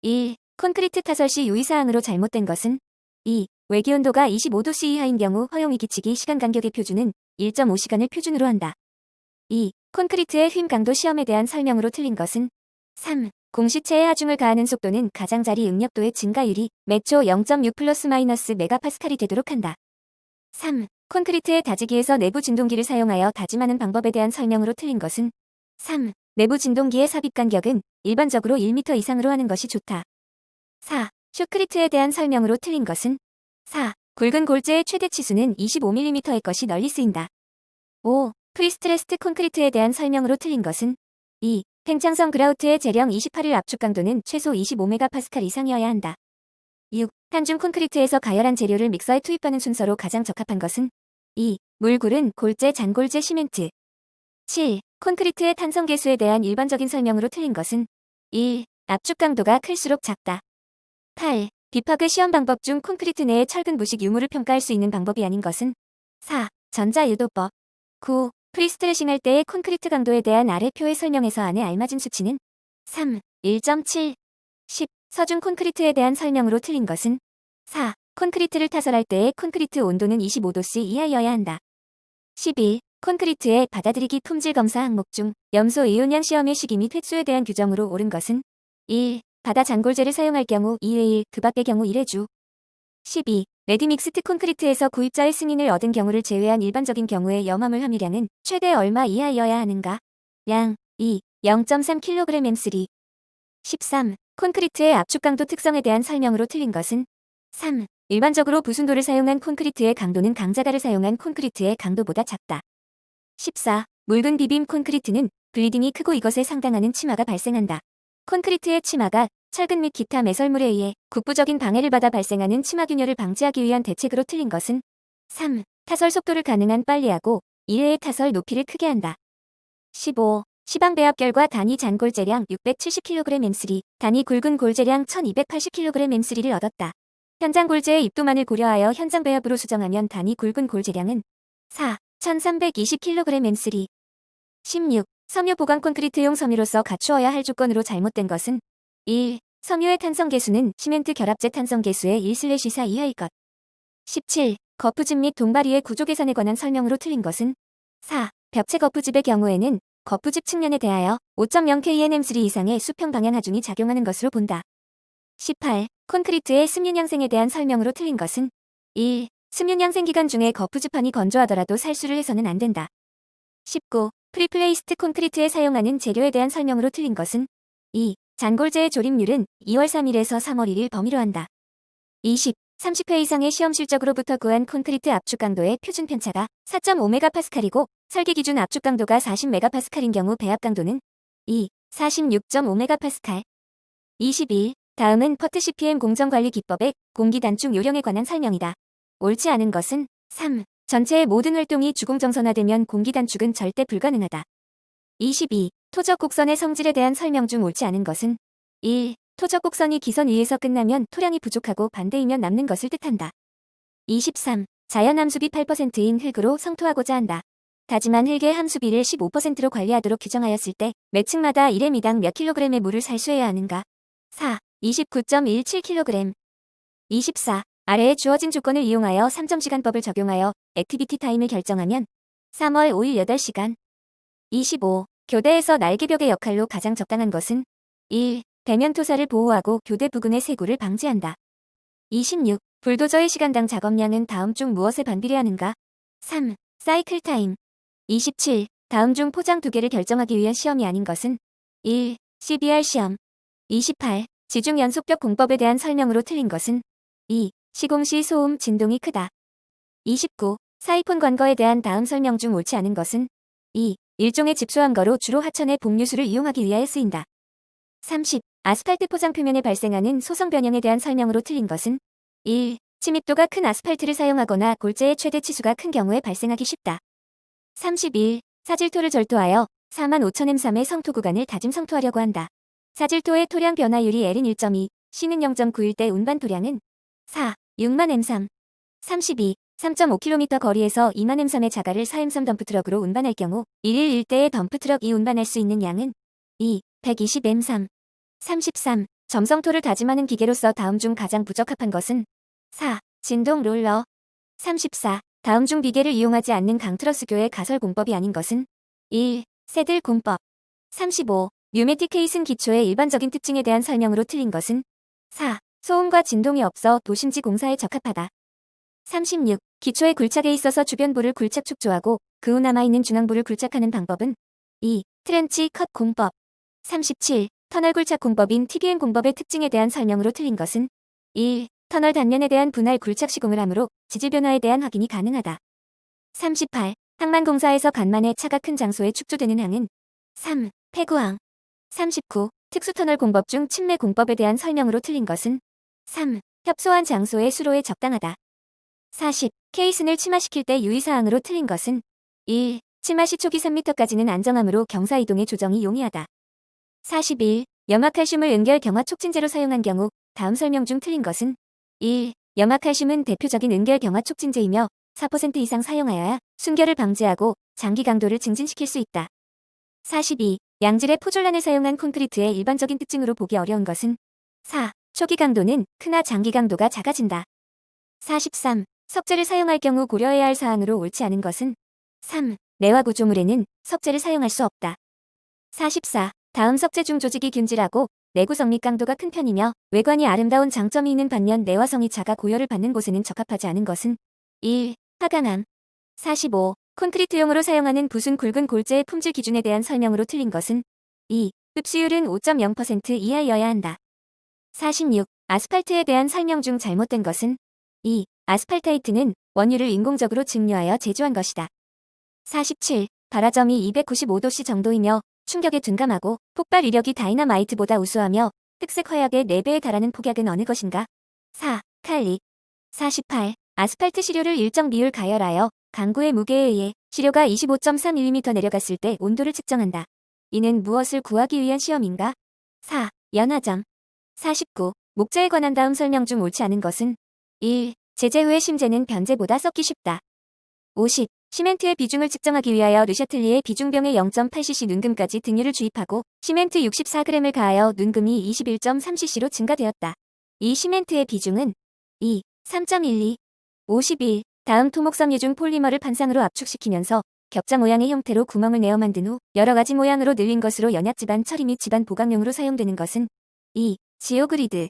1. 콘크리트 타설 시 유의사항으로 잘못된 것은 2. 외기온도가 25°C 이하인 경우 허용이기치기 시간 간격의 표준은 1.5시간을 표준으로 한다. 2. 콘크리트의 휨 강도 시험에 대한 설명으로 틀린 것은 3. 공시체에 하중을 가하는 속도는 가장자리 응력도의 증가율이 매초 0.6 플러스 마이너스 메가파스칼이 되도록 한다. 3. 콘크리트의 다지기에서 내부 진동기를 사용하여 다짐하는 방법에 대한 설명으로 틀린 것은 3. 내부 진동기의 삽입 간격은 일반적으로 1m 이상으로 하는 것이 좋다. 4. 슈크리트에 대한 설명으로 틀린 것은 4. 굵은 골재의 최대 치수는 25mm의 것이 널리 쓰인다. 5. 프리스트레스트 콘크리트에 대한 설명으로 틀린 것은 2. 팽창성 그라우트의 재령 28일 압축 강도는 최소 25메가파스칼 이상이어야 한다. 6. 한중 콘크리트에서 가열한 재료를 믹서에 투입하는 순서로 가장 적합한 것은 2. 물굴은 골재, 잔골재, 시멘트. 7. 콘크리트의 탄성 계수에 대한 일반적인 설명으로 틀린 것은 1. 압축 강도가 클수록 작다. 8. 비파그 시험 방법 중 콘크리트 내의 철근 부식 유무를 평가할 수 있는 방법이 아닌 것은 4. 전자유도법. 9. 프리스트레싱 할 때의 콘크리트 강도에 대한 아래 표의 설명에서 안에 알맞은 수치는 3. 1.7. 10. 서중 콘크리트에 대한 설명으로 틀린 것은 4. 콘크리트를 타설할 때의 콘크리트 온도는 25°C 이하여야 한다. 11. 콘크리트의 받아들이기 품질 검사 항목 중 염소 이온양 시험의 시기 및 횟수에 대한 규정으로 옳은 것은 1. 바다 잔골재를 사용할 경우 2회 1, 그 밖의 경우 1회 주. 12. 레디믹스트 콘크리트에서 구입자의 승인을 얻은 경우를 제외한 일반적인 경우의 염화물 함유량은 최대 얼마 이하여야 하는가? 양 2. 0.3kg/m3. 13. 콘크리트의 압축 강도 특성에 대한 설명으로 틀린 것은 3. 일반적으로 부순도를 사용한 콘크리트의 강도는 강자갈을 사용한 콘크리트의 강도보다 작다. 14. 묽은 비빔 콘크리트는 블리딩이 크고 이것에 상당하는 치마가 발생한다. 콘크리트의 치마가 철근 및 기타 매설물에 의해 국부적인 방해를 받아 발생하는 치마균열을 방지하기 위한 대책으로 틀린 것은 3. 타설 속도를 가능한 빨리하고 1회의 타설 높이를 크게 한다. 15. 시방 배합 결과 단위 잔골재량 670kg/m3, 단위 굵은 골재량 1280kg/m3를 얻었다. 현장 골재의 입도만을 고려하여 현장 배합으로 수정하면 단위 굵은 골재량은 4. 1320kg/m3. 16. 섬유 보강 콘크리트용 섬유로서 갖추어야 할 조건으로 잘못된 것은 1. 섬유의 탄성 계수는 시멘트 결합재 탄성 계수의 1/4 이하일 것. 17. 거푸집 및 동바리의 구조 계산에 관한 설명으로 틀린 것은 4. 벽체 거푸집의 경우에는 거푸집 측면에 대하여 5.0kNm3 이상의 수평 방향 하중이 작용하는 것으로 본다. 18. 콘크리트의 습륜 양생에 대한 설명으로 틀린 것은 1. 습륜 양생 기간 중에 거푸집판이 건조하더라도 살수를 해서는 안 된다. 19. 프리플레이스트 콘크리트에 사용하는 재료에 대한 설명으로 틀린 것은 2. 잔골재의 조립률은 2월 3일에서 3월 1일 범위로 한다. 20. 30회 이상의 시험 실적으로부터 구한 콘크리트 압축 강도의 표준 편차가 4.5메가파스칼이고 설계 기준 압축 강도가 40메가파스칼인 경우 배합 강도는 2. 46.5메가파스칼. 21. 다음은 퍼트 CPM 공정관리 기법의 공기 단축 요령에 관한 설명이다. 옳지 않은 것은 3. 전체의 모든 활동이 주공정선화되면 공기 단축은 절대 불가능하다. 22. 토적 곡선의 성질에 대한 설명 중 옳지 않은 것은 1. 토적 곡선이 기선 위에서 끝나면 토량이 부족하고 반대이면 남는 것을 뜻한다. 23. 자연 함수비 8%인 흙으로 성토하고자 한다. 다짐한 흙의 함수비를 15%로 관리하도록 규정하였을 때 매 층마다 1m당 몇 킬로그램의 물을 살수해야 하는가? 4. 29.17kg. 24. 아래에 주어진 조건을 이용하여 3점시간법을 적용하여 액티비티 타임을 결정하면 3월 5일 8시간. 25. 교대에서 날개벽의 역할로 가장 적당한 것은 1. 대면 토사를 보호하고 교대 부근의 세구를 방지한다. 26. 불도저의 시간당 작업량은 다음 중 무엇에 반비례하는가? 3. 사이클 타임. 27. 다음 중 포장 2개를 결정하기 위한 시험이 아닌 것은 1. CBR 시험. 28. 지중 연속벽 공법에 대한 설명으로 틀린 것은 2. 시공 시 소음, 진동이 크다. 29. 사이폰 관거에 대한 다음 설명 중 옳지 않은 것은 2. 일종의 집수함거로 주로 하천의 복류수를 이용하기 위하여 쓰인다. 30. 아스팔트 포장 표면에 발생하는 소성 변형에 대한 설명으로 틀린 것은 1. 침입도가 큰 아스팔트를 사용하거나 골재의 최대 치수가 큰 경우에 발생하기 쉽다. 31. 사질토를 절토하여 45,000m3의 성토 구간을 다짐 성토하려고 한다. 사질토의 토량 변화율이 L은 1.2, C는 0.9일 때 운반 토량은 4. 6만 m3. 32. 3.5km 거리에서 2만 m3의 자갈을 4m3 덤프트럭으로 운반할 경우 1일 일대의 덤프트럭이 운반할 수 있는 양은 2. 120 m3. 33. 점성토를 다짐하는 기계로서 다음 중 가장 부적합한 것은 4. 진동 롤러. 34. 다음 중 비계를 이용하지 않는 강트러스교의 가설 공법이 아닌 것은 1. 새들 공법. 35. 뉴매틱 케이슨 기초의 일반적인 특징에 대한 설명으로 틀린 것은 4. 소음과 진동이 없어 도심지 공사에 적합하다. 36. 기초의 굴착에 있어서 주변부를 굴착 축조하고 그 후 남아있는 중앙부를 굴착하는 방법은 2. 트렌치 컷 공법. 37. 터널 굴착 공법인 TBM 공법의 특징에 대한 설명으로 틀린 것은 1. 터널 단면에 대한 분할 굴착 시공을 하므로 지질 변화에 대한 확인이 가능하다. 38. 항만 공사에서 간만에 차가 큰 장소에 축조되는 항은 3. 폐구항. 39. 특수터널 공법 중 침매 공법에 대한 설명으로 틀린 것은 3. 협소한 장소의 수로에 적당하다. 40. 케이슨을 침하시킬 때 유의사항으로 틀린 것은 1. 침하 시 초기 3m까지는 안정함으로 경사이동의 조정이 용이하다. 41. 염화칼슘을 은결 경화 촉진제로 사용한 경우 다음 설명 중 틀린 것은 1. 염화칼슘은 대표적인 은결 경화 촉진제이며 4% 이상 사용하여야 순결을 방지하고 장기 강도를 증진시킬 수 있다. 42. 양질의 포졸란을 사용한 콘크리트의 일반적인 특징으로 보기 어려운 것은 4. 초기 강도는 크나 장기 강도가 작아진다. 43. 석재를 사용할 경우 고려해야 할 사항으로 옳지 않은 것은 3. 내화 구조물에는 석재를 사용할 수 없다. 44. 다음 석재 중 조직이 균질하고 내구성 및 강도가 큰 편이며 외관이 아름다운 장점이 있는 반면 내화성이 작아 고열을 받는 곳에는 적합하지 않은 것은 1. 화강암. 45. 콘크리트용으로 사용하는 붓은 굵은 골재의 품질 기준에 대한 설명으로 틀린 것은 2. 흡수율은 5.0% 이하여야 한다. 46. 아스팔트에 대한 설명 중 잘못된 것은 2. 아스팔타이트는 원유를 인공적으로 증류하여 제조한 것이다. 47. 발화점이 295도씨 정도이며 충격에 둔감하고 폭발 위력이 다이나마이트보다 우수하며 흑색 화약의 4배에 달하는 폭약은 어느 것인가? 4. 칼리. 48. 아스팔트 시료를 일정 비율 가열하여 강구의 무게에 의해 시료가 25.3mm 내려갔을 때 온도를 측정한다. 이는 무엇을 구하기 위한 시험인가? 4. 연화점. 49. 목재에 관한 다음 설명 중 옳지 않은 것은 1. 제재 후의 심재는 변재보다 썩기 쉽다. 50. 시멘트의 비중을 측정하기 위하여 르샤틀리에 비중병에 0.8cc 눈금까지 등유를 주입하고 시멘트 64g을 가하여 눈금이 21.3cc로 증가되었다. 이 시멘트의 비중은 2. 3.12. 51. 다음 토목섬유 중 폴리머를 판상으로 압축시키면서 격자 모양의 형태로 구멍을 내어 만든 후 여러 가지 모양으로 늘린 것으로 연약 지반 처리 및 지반 보강용으로 사용되는 것은 2. 지오그리드.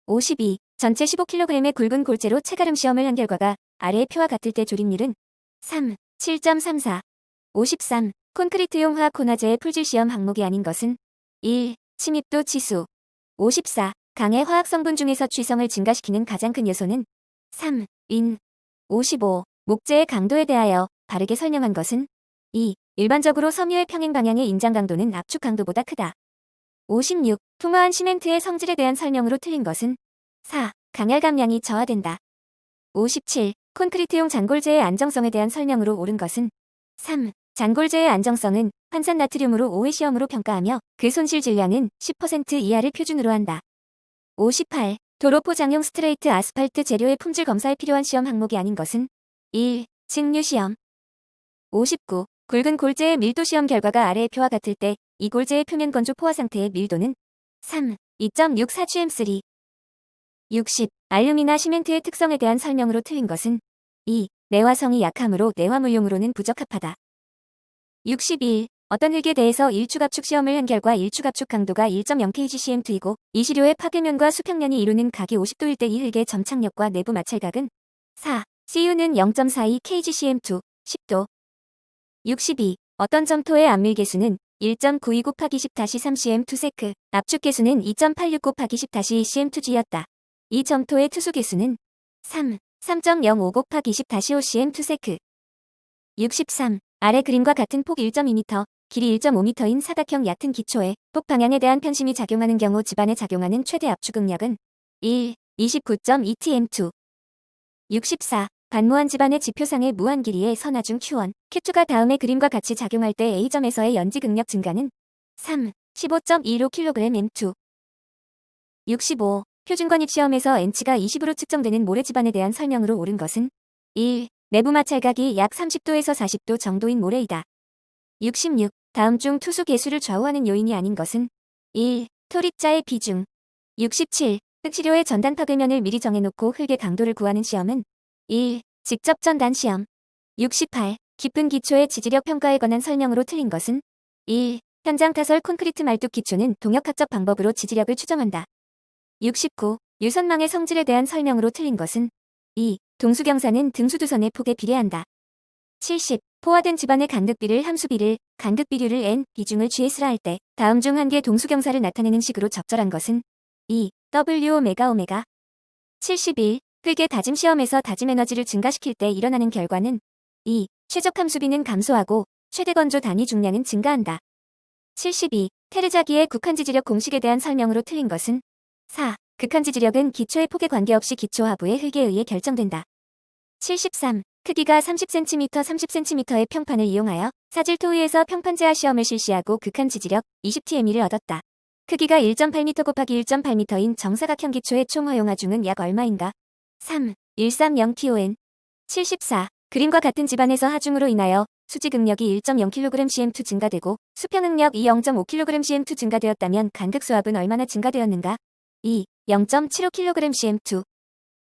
52. 전체 15kg의 굵은 골재로 체가름 시험을 한 결과가 아래의 표와 같을 때 조립률은 3. 7.34. 53. 콘크리트용 화학 혼화제의 풀질 시험 항목이 아닌 것은 1. 침입도 치수. 54. 강의 화학 성분 중에서 취성을 증가시키는 가장 큰 요소는 3. 인. 55. 목재의 강도에 대하여 바르게 설명한 것은 2. 일반적으로 섬유의 평행 방향의 인장 강도는 압축 강도보다 크다. 56. 풍화한 시멘트의 성질에 대한 설명으로 틀린 것은 4. 강열 감량이 저하된다. 57. 콘크리트용 잔골재의 안정성에 대한 설명으로 옳은 것은 3. 잔골재의 안정성은 환산 나트륨으로 5회 시험으로 평가하며 그 손실 질량은 10% 이하를 표준으로 한다. 58. 도로 포장용 스트레이트 아스팔트 재료의 품질 검사에 필요한 시험 항목이 아닌 것은 1. 증류 시험. 59. 굵은 골재의 밀도 시험 결과가 아래의 표와 같을 때 이 골재의 표면 건조 포화 상태의 밀도는 3. 2.64gm3. 60. 알루미나 시멘트의 특성에 대한 설명으로 틀린 것은 2. 내화성이 약하므로 내화물용으로는 부적합하다. 61. 어떤 흙에 대해서 일축압축 시험을 한 결과 일축압축 강도가 1.0kgcm2이고 이 시료의 파괴면과 수평면이 이루는 각이 50도일 때 이 흙의 점착력과 내부 마찰각은 4. CU는 0.42kgcm2, 10도. 62. 어떤 점토의 압밀 계수는 1.92 곱하기 10-3cm2 세크, 압축 계수는 2.86 곱하기 10-2cm2g였다. 이 점토의 투수 계수는 3. 3.05 곱하기 10-5cm2 세크. 63. 아래 그림과 같은 폭 1.2m, 길이 1.5m인 사각형 얕은 기초에 폭 방향에 대한 편심이 작용하는 경우 집안에 작용하는 최대 압축 응력은 1. 29.2tm2. 64. 반무한 집안의 지표상의 무한 길이의 선화 중 Q1, Q2가 다음의 그림과 같이 작용할 때 A점에서의 연직 응력 증가는 3. 15.25kgm2. 65. 표준권입 시험에서 N치가 20으로 측정되는 모래 집안에 대한 설명으로 옳은 것은 1. 내부 마찰각이 약 30도에서 40도 정도인 모래이다. 66. 다음 중 투수 개수를 좌우하는 요인이 아닌 것은 1. 토립자의 비중. 67. 흙시료의 전단 파괴면을 미리 정해놓고 흙의 강도를 구하는 시험은 1. 직접 전단 시험. 68. 깊은 기초의 지지력 평가에 관한 설명으로 틀린 것은 1. 현장 타설 콘크리트 말뚝 기초는 동역학적 방법으로 지지력을 추정한다. 69. 유선망의 성질에 대한 설명으로 틀린 것은 2. 동수경사는 등수두선의 폭에 비례한다. 70. 포화된 집안의 간극비를 함수비를 간극비율을 n 비중을 GS라 할 때 다음 중 한 개 동수경사를 나타내는 식으로 적절한 것은 2. W 오메가 오메가. 71. 흙의 다짐 시험에서 다짐 에너지를 증가시킬 때 일어나는 결과는 2. 최적 함수비는 감소하고 최대 건조 단위 중량은 증가한다. 72. 테르자기의 국한지지력 공식에 대한 설명으로 틀린 것은 4. 극한지지력은 기초의 폭에 관계없이 기초 하부의 흙에 의해 결정된다. 73. 크기가 30cm 30cm의 평판을 이용하여 사질토의에서 평판 제하 시험을 실시하고 극한지지력 20TME를 얻었다. 크기가 1.8m 곱하기 1.8m인 정사각형 기초의 총 허용하중은 약 얼마인가? 3. 130TON. 74. 그림과 같은 집안에서 하중으로 인하여 수지 응력이 1.0kg/cm2 증가되고 수평 응력이 0.5kg/cm2 증가되었다면 간극 수압은 얼마나 증가되었는가? 2. 0.75kg/cm2.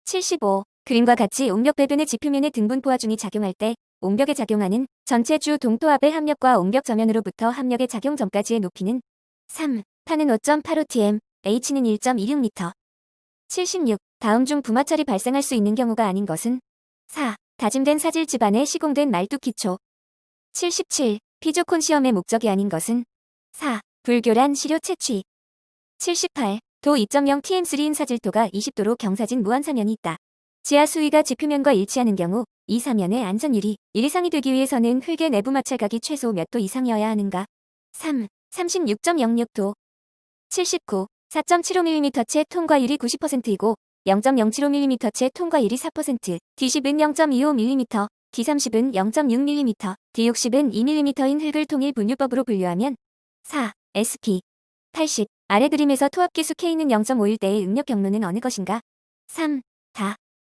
75. 그림과 같이 옹벽 배변의 지표면의 등분 포화중이 작용할 때 옹벽에 작용하는 전체 주 동토압의 합력과 옹벽 저면으로부터 합력의 작용 전까지의 높이는 3. 파는 5.85tm, h는 1.26m. 76. 다음 중 부마철이 발생할 수 있는 경우가 아닌 것은 4. 다짐된 사질 집안에 시공된 말뚝 기초. 77. 피조콘 시험의 목적이 아닌 것은 4. 불교란 시료 채취. 78. 도 2.0tm3인 사질토가 20도로 경사진 무한사면이 있다. 지하 수위가 지표면과 일치하는 경우 이 사면의 안전율이 1 이상이 되기 위해서는 흙의 내부 마찰각이 최소 몇 도 이상이어야 하는가? 3. 36.06도. 79. 4.75mm채 통과율이 90%이고 0.075mm채 통과율이 4%, D10은 0.25mm, D30은 0.6mm, D60은 2mm인 흙을 통일 분류법으로 분류하면 4. SP. 80. 아래 그림에서 토합계수 K는 0.51대의 응력 경로는 어느 것인가? 3. 다.